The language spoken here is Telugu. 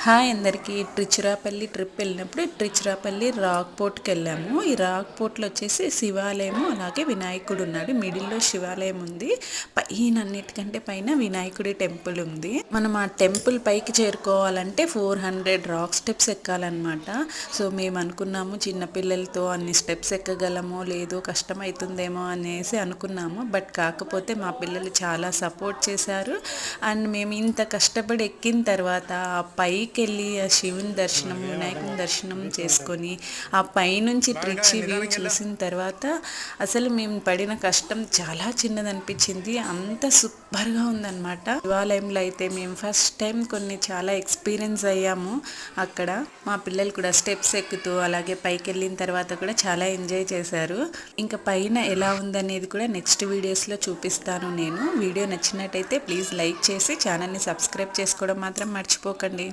హాయ్ అందరికీ ట్రిచురాపల్లి ట్రిప్ వెళ్ళినప్పుడు ట్రిచురాపల్లి రాక్ పోర్ట్కి వెళ్ళాము. ఈ రాక్ పోర్ట్లో వచ్చేసి శివాలయము అలాగే వినాయకుడు ఉన్నాడు. మిడిల్లో శివాలయం ఉంది. పైన అన్నిటికంటే పైన వినాయకుడి టెంపుల్ ఉంది. మనం ఆ టెంపుల్ పైకి చేరుకోవాలంటే 400 రాక్ స్టెప్స్ ఎక్కాలన్నమాట. సో మేము అనుకున్నాము చిన్నపిల్లలతో అన్ని స్టెప్స్ ఎక్కగలమో లేదో కష్టమవుతుందేమో అనేసి అనుకున్నాము. బట్ కాకపోతే మా పిల్లలు చాలా సపోర్ట్ చేశారు. అండ్ మేము ఇంత కష్టపడి ఎక్కిన తర్వాత ఆ పైకి వెళ్ళి ఆ శివుని దర్శనం వినాయకుని దర్శనం చేసుకొని ఆ పైనుంచి ట్రిచి వ్యూ చూసిన తర్వాత అసలు మేము పడిన కష్టం చాలా చిన్నదనిపించింది. అంత సూపర్గా ఉందన్నమాట. శివాలయంలో అయితే మేము ఫస్ట్ టైం కొన్ని చాలా ఎక్స్పీరియన్స్ అయ్యాము. అక్కడ మా పిల్లలు కూడా స్టెప్స్ ఎక్కుతూ అలాగే పైకి వెళ్ళిన తర్వాత కూడా చాలా ఎంజాయ్ చేశారు. ఇంకా పైన ఎలా ఉందనేది కూడా నెక్స్ట్ వీడియోస్లో చూపిస్తాను నేను. వీడియో నచ్చినట్టయితే ప్లీజ్ లైక్ చేసి ఛానల్ని సబ్స్క్రైబ్ చేసుకోవడం మాత్రం మర్చిపోకండి.